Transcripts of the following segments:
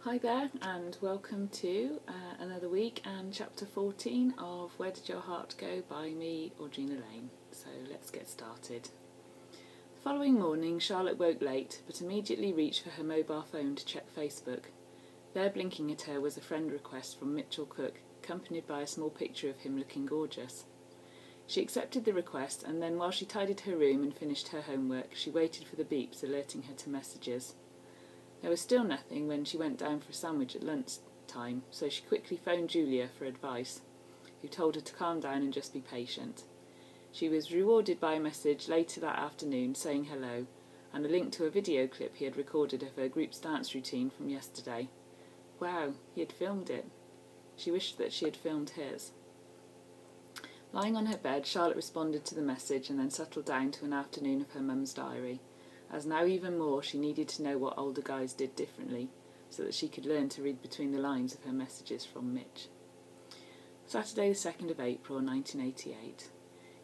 Hi there, and welcome to another week and chapter 14 of Where Did Your Heart Go by me, Audrina Lane. So let's get started. The following morning, Charlotte woke late, but immediately reached for her mobile phone to check Facebook. There, blinking at her, was a friend request from Mitchell Cook, accompanied by a small picture of him looking gorgeous. She accepted the request, and then while she tidied her room and finished her homework, she waited for the beeps alerting her to messages. There was still nothing when she went down for a sandwich at lunchtime, so she quickly phoned Julia for advice, who told her to calm down and just be patient. She was rewarded by a message later that afternoon saying hello, and a link to a video clip he had recorded of her group's dance routine from yesterday. Wow, he had filmed it. She wished that she had filmed his. Lying on her bed, Charlotte responded to the message and then settled down to an afternoon of her mum's diary, as now even more she needed to know what older guys did differently, so that she could learn to read between the lines of her messages from Mitch. Saturday the 2nd of April 1988.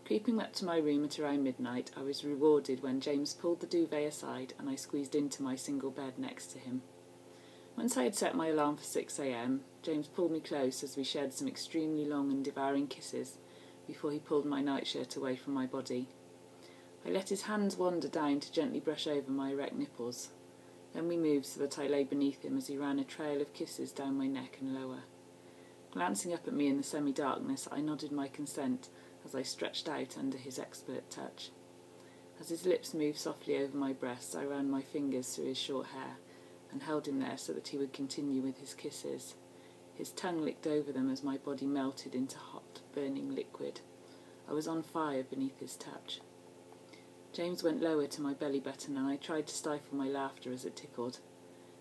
Creeping up to my room at around midnight, I was rewarded when James pulled the duvet aside and I squeezed into my single bed next to him. Once I had set my alarm for 6 a.m, James pulled me close as we shared some extremely long and devouring kisses before he pulled my nightshirt away from my body. I let his hands wander down to gently brush over my erect nipples. Then we moved so that I lay beneath him as he ran a trail of kisses down my neck and lower. Glancing up at me in the semi-darkness, I nodded my consent as I stretched out under his expert touch. As his lips moved softly over my breasts, I ran my fingers through his short hair and held him there so that he would continue with his kisses. His tongue licked over them as my body melted into hot, burning liquid. I was on fire beneath his touch. James went lower to my belly button and I tried to stifle my laughter as it tickled.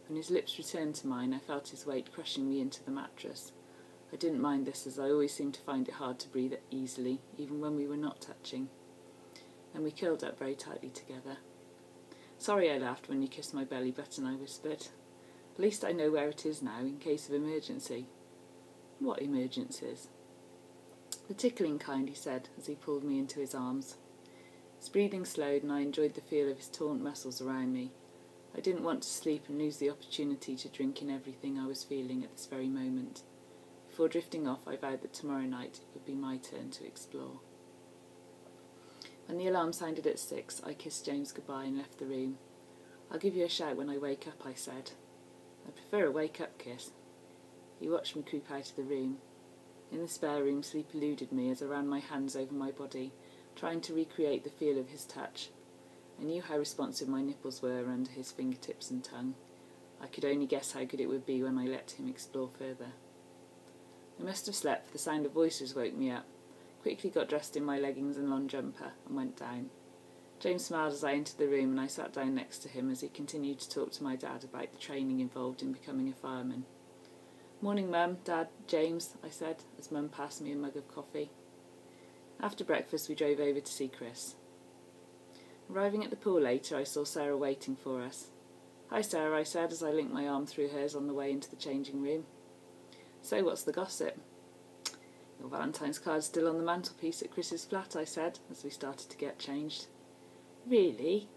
When his lips returned to mine, I felt his weight crushing me into the mattress. I didn't mind this, as I always seemed to find it hard to breathe easily, even when we were not touching. Then we curled up very tightly together. "Sorry I laughed when you kissed my belly button," I whispered. "At least I know where it is now, in case of emergency." "What emergencies?" "The tickling kind," he said, as he pulled me into his arms. His breathing slowed and I enjoyed the feel of his taut muscles around me. I didn't want to sleep and lose the opportunity to drink in everything I was feeling at this very moment. Before drifting off, I vowed that tomorrow night it would be my turn to explore. When the alarm sounded at 6, I kissed James goodbye and left the room. "I'll give you a shout when I wake up," I said. "I prefer a wake-up kiss." He watched me creep out of the room. In the spare room, sleep eluded me as I ran my hands over my body, trying to recreate the feel of his touch. I knew how responsive my nipples were under his fingertips and tongue. I could only guess how good it would be when I let him explore further. I must have slept, for the sound of voices woke me up. Quickly got dressed in my leggings and long jumper and went down. James smiled as I entered the room and I sat down next to him as he continued to talk to my dad about the training involved in becoming a fireman. "Morning, Mum, Dad, James," I said as Mum passed me a mug of coffee. After breakfast we drove over to see Chris. Arriving at the pool later, I saw Sarah waiting for us. "Hi Sarah," I said as I linked my arm through hers on the way into the changing room. "So what's the gossip?" "Your Valentine's card's still on the mantelpiece at Chris's flat," I said as we started to get changed. "Really?"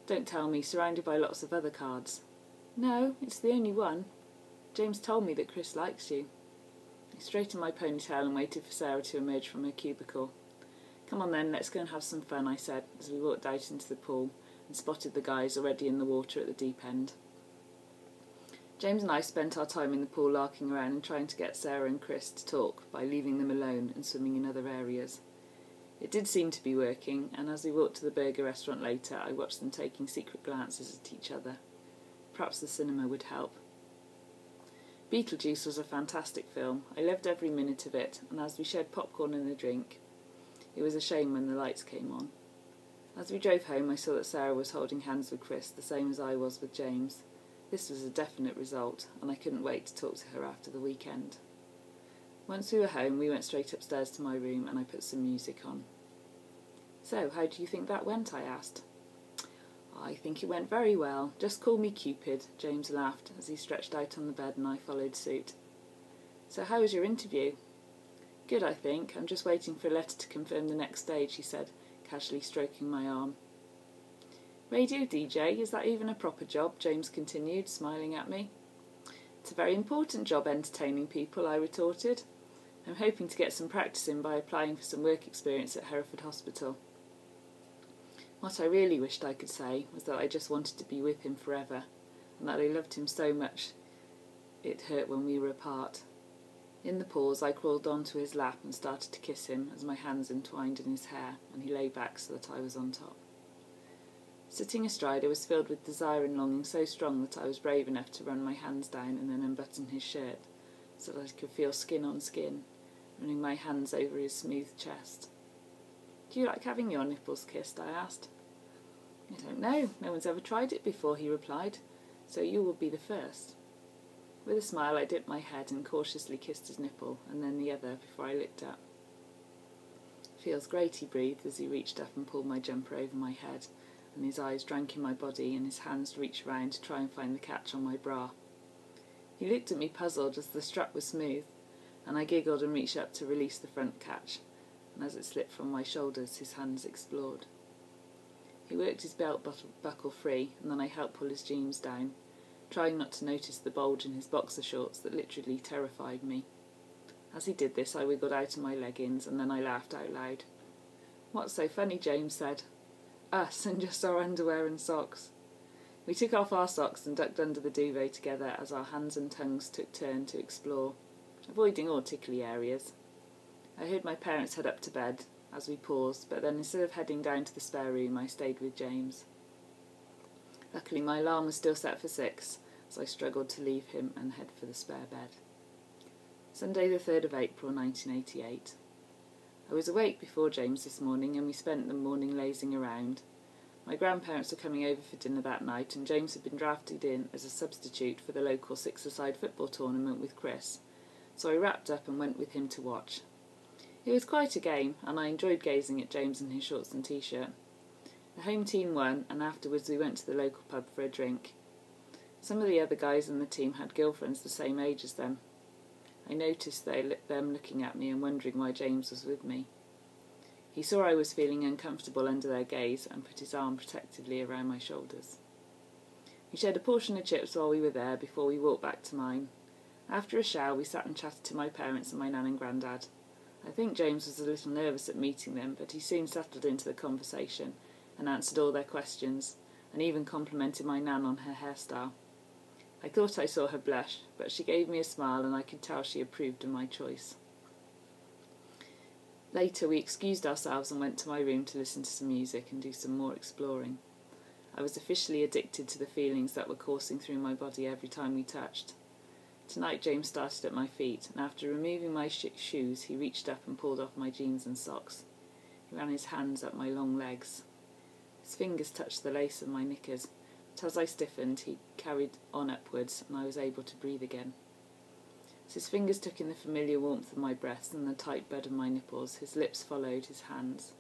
"Don't tell me, surrounded by lots of other cards." "No, it's the only one. James told me that Chris likes you." I straightened my ponytail and waited for Sarah to emerge from her cubicle. "Come on then, let's go and have some fun," I said as we walked out into the pool and spotted the guys already in the water at the deep end. James and I spent our time in the pool larking around and trying to get Sarah and Chris to talk by leaving them alone and swimming in other areas. It did seem to be working, and as we walked to the burger restaurant later, I watched them taking secret glances at each other. Perhaps the cinema would help. Beetlejuice was a fantastic film. I loved every minute of it, and as we shared popcorn and a drink, it was a shame when the lights came on. As we drove home, I saw that Sarah was holding hands with Chris, the same as I was with James. This was a definite result, and I couldn't wait to talk to her after the weekend. Once we were home, we went straight upstairs to my room and I put some music on. "So, how do you think that went?" I asked. "I think it went very well. Just call me Cupid," James laughed as he stretched out on the bed and I followed suit. "So how was your interview?" "Good, I think. I'm just waiting for a letter to confirm the next stage," he said, casually stroking my arm. "Radio DJ, is that even a proper job?" James continued, smiling at me. It's a very important job entertaining people, I retorted. I'm hoping to get some practice in by applying for some work experience at Hereford Hospital. What I really wished I could say was that I just wanted to be with him forever, and that I loved him so much it hurt when we were apart. In the pause, I crawled onto his lap and started to kiss him as my hands entwined in his hair, and he lay back so that I was on top. Sitting astride, I was filled with desire and longing so strong that I was brave enough to run my hands down and then unbutton his shirt so that I could feel skin on skin, running my hands over his smooth chest. "Do you like having your nipples kissed?" I asked. "I don't know. No one's ever tried it before," he replied, "so you will be the first." With a smile, I dipped my head and cautiously kissed his nipple, and then the other, before I looked up. "Feels great," he breathed as he reached up and pulled my jumper over my head, and his eyes drank in my body and his hands reached round to try and find the catch on my bra. He looked at me puzzled as the strap was smooth, and I giggled and reached up to release the front catch, and as it slipped from my shoulders, his hands explored. He worked his belt buckle free, and then I helped pull his jeans down, trying not to notice the bulge in his boxer shorts that literally terrified me. As he did this, I wiggled out of my leggings, and then I laughed out loud. "What's so funny?" James said. "Us, and just our underwear and socks." We took off our socks and ducked under the duvet together as our hands and tongues took turn to explore, avoiding all tickly areas. I heard my parents head up to bed as we paused, but then instead of heading down to the spare room, I stayed with James. Luckily, my alarm was still set for 6, so I struggled to leave him and head for the spare bed. Sunday the 3rd of April 1988. I was awake before James this morning, and we spent the morning lazing around. My grandparents were coming over for dinner that night, and James had been drafted in as a substitute for the local six-a-side football tournament with Chris, so I wrapped up and went with him to watch. It was quite a game, and I enjoyed gazing at James in his shorts and t-shirt. The home team won, and afterwards we went to the local pub for a drink. Some of the other guys in the team had girlfriends the same age as them. I noticed them looking at me and wondering why James was with me. He saw I was feeling uncomfortable under their gaze and put his arm protectively around my shoulders. We shared a portion of chips while we were there before we walked back to mine. After a shower, we sat and chatted to my parents and my nan and grandad. I think James was a little nervous at meeting them, but he soon settled into the conversation and answered all their questions, and even complimented my nan on her hairstyle. I thought I saw her blush, but she gave me a smile and I could tell she approved of my choice. Later we excused ourselves and went to my room to listen to some music and do some more exploring. I was officially addicted to the feelings that were coursing through my body every time we touched. Tonight James started at my feet, and after removing my shoes he reached up and pulled off my jeans and socks. He ran his hands up my long legs. His fingers touched the lace of my knickers, but as I stiffened he carried on upwards and I was able to breathe again. As his fingers took in the familiar warmth of my breasts and the tight bud of my nipples, his lips followed his hands,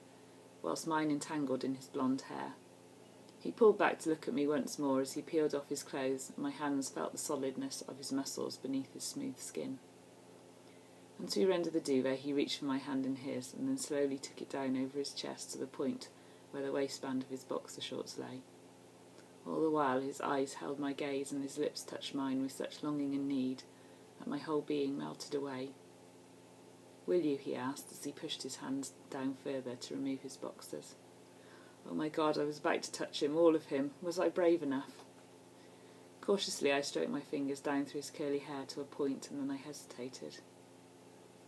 whilst mine entangled in his blonde hair. He pulled back to look at me once more as he peeled off his clothes, and my hands felt the solidness of his muscles beneath his smooth skin. Once we were under the duvet, he reached for my hand in his, and then slowly took it down over his chest to the point where the waistband of his boxer shorts lay. All the while his eyes held my gaze, and his lips touched mine with such longing and need that my whole being melted away. "Will you?" he asked as he pushed his hands down further to remove his boxers. Oh my God, I was about to touch him, all of him. Was I brave enough? Cautiously I stroked my fingers down through his curly hair to a point, and then I hesitated.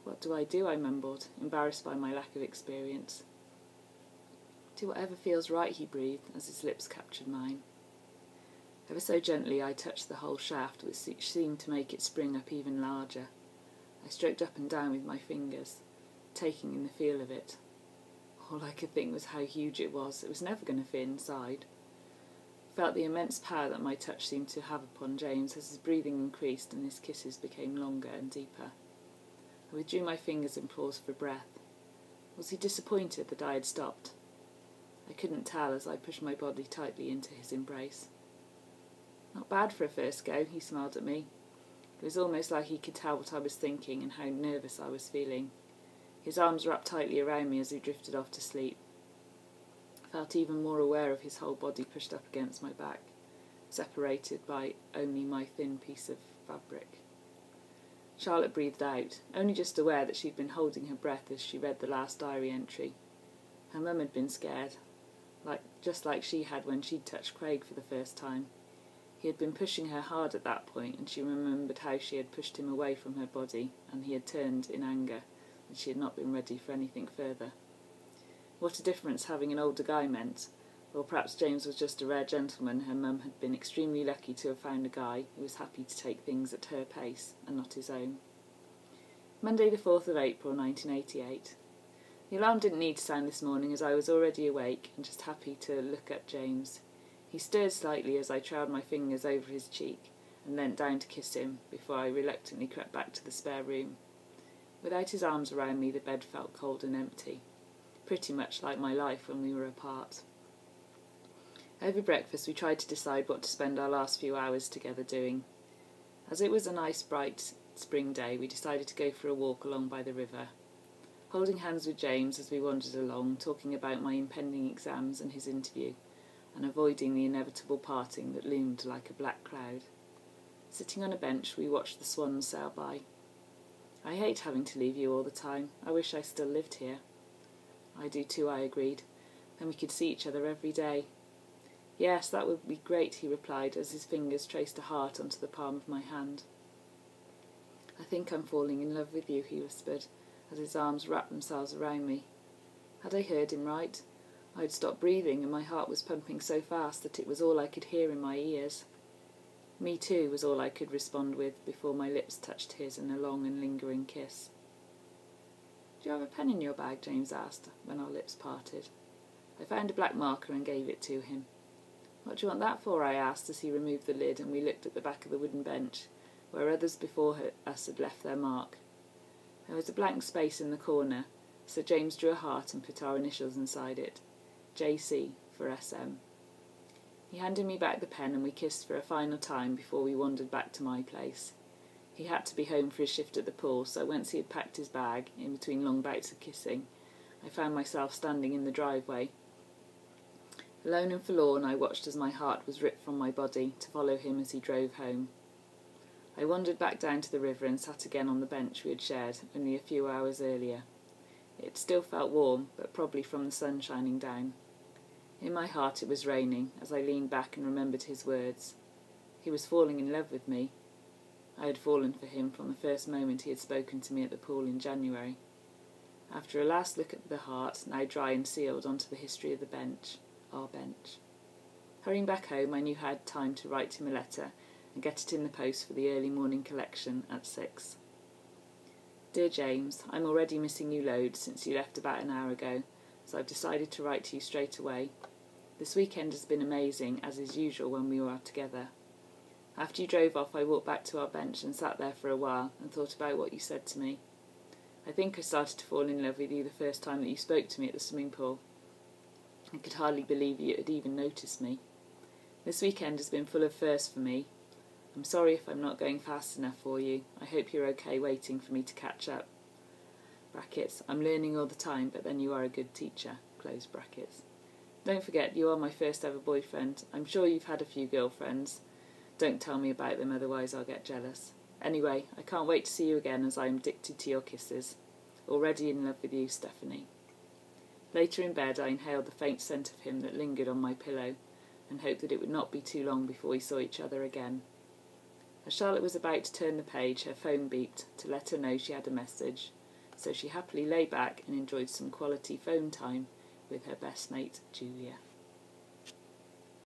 "What do I do?" I mumbled, embarrassed by my lack of experience. "Do whatever feels right," he breathed as his lips captured mine. Ever so gently I touched the whole shaft, which seemed to make it spring up even larger. I stroked up and down with my fingers, taking in the feel of it. All I could think was how huge it was. It was never going to fit inside. I felt the immense power that my touch seemed to have upon James as his breathing increased and his kisses became longer and deeper. I withdrew my fingers and paused for breath. Was he disappointed that I had stopped? I couldn't tell as I pushed my body tightly into his embrace. "Not bad for a first go," he smiled at me. It was almost like he could tell what I was thinking and how nervous I was feeling. His arms wrapped tightly around me as we drifted off to sleep. I felt even more aware of his whole body pushed up against my back, separated by only my thin piece of fabric. Charlotte breathed out, only just aware that she'd been holding her breath as she read the last diary entry. Her mum had been scared, just like she had when she'd touched Craig for the first time. He had been pushing her hard at that point, and she remembered how she had pushed him away from her body, and he had turned in anger, and she had not been ready for anything further. What a difference having an older guy meant. Or perhaps James was just a rare gentleman. Her mum had been extremely lucky to have found a guy who was happy to take things at her pace and not his own. Monday the 4th of April 1988. The alarm didn't need to sound this morning, as I was already awake and just happy to look at James. He stirred slightly as I trailed my fingers over his cheek and leant down to kiss him before I reluctantly crept back to the spare room. Without his arms around me, the bed felt cold and empty, pretty much like my life when we were apart. Over breakfast we tried to decide what to spend our last few hours together doing. As it was a nice bright spring day, we decided to go for a walk along by the river. Holding hands with James as we wandered along, talking about my impending exams and his interview, and avoiding the inevitable parting that loomed like a black cloud. Sitting on a bench, we watched the swans sail by. I hate having to leave you all the time. I wish I still lived here. I do too, I agreed. Then we could see each other every day. Yes, that would be great, he replied, as his fingers traced a heart onto the palm of my hand. I think I'm falling in love with you, he whispered, as his arms wrapped themselves around me. Had I heard him right? I had stopped breathing, and my heart was pumping so fast that it was all I could hear in my ears. Me too was all I could respond with before my lips touched his in a long and lingering kiss. Do you have a pen in your bag? James asked, when our lips parted. I found a black marker and gave it to him. What do you want that for? I asked as he removed the lid and we looked at the back of the wooden bench, where others before us had left their mark. There was a blank space in the corner, so James drew a heart and put our initials inside it. JC for SM. He handed me back the pen and we kissed for a final time before we wandered back to my place. He had to be home for his shift at the pool, so once he had packed his bag, in between long bouts of kissing, I found myself standing in the driveway. Alone and forlorn, I watched as my heart was ripped from my body to follow him as he drove home. I wandered back down to the river and sat again on the bench we had shared only a few hours earlier. It still felt warm, but probably from the sun shining down. In my heart it was raining as I leaned back and remembered his words. He was falling in love with me. I had fallen for him from the first moment he had spoken to me at the pool in January. After a last look at the heart, now dry and sealed, onto the history of the bench. Our bench. Hurrying back home, I knew I had time to write him a letter and get it in the post for the early morning collection at 6. Dear James, I'm already missing you loads since you left about an hour ago, so I've decided to write to you straight away. This weekend has been amazing, as is usual when we are together. After you drove off, I walked back to our bench and sat there for a while and thought about what you said to me. I think I started to fall in love with you the first time that you spoke to me at the swimming pool. I could hardly believe you had even noticed me. This weekend has been full of firsts for me. I'm sorry if I'm not going fast enough for you. I hope you're okay waiting for me to catch up. Brackets, I'm learning all the time, but then you are a good teacher. Close brackets. Don't forget, you are my first ever boyfriend. I'm sure you've had a few girlfriends. Don't tell me about them, otherwise I'll get jealous. Anyway, I can't wait to see you again, as I am addicted to your kisses. Already in love with you, Stephanie. Later in bed, I inhaled the faint scent of him that lingered on my pillow, and hoped that it would not be too long before we saw each other again. As Charlotte was about to turn the page, her phone beeped to let her know she had a message, so she happily lay back and enjoyed some quality phone time with her best mate, Julia.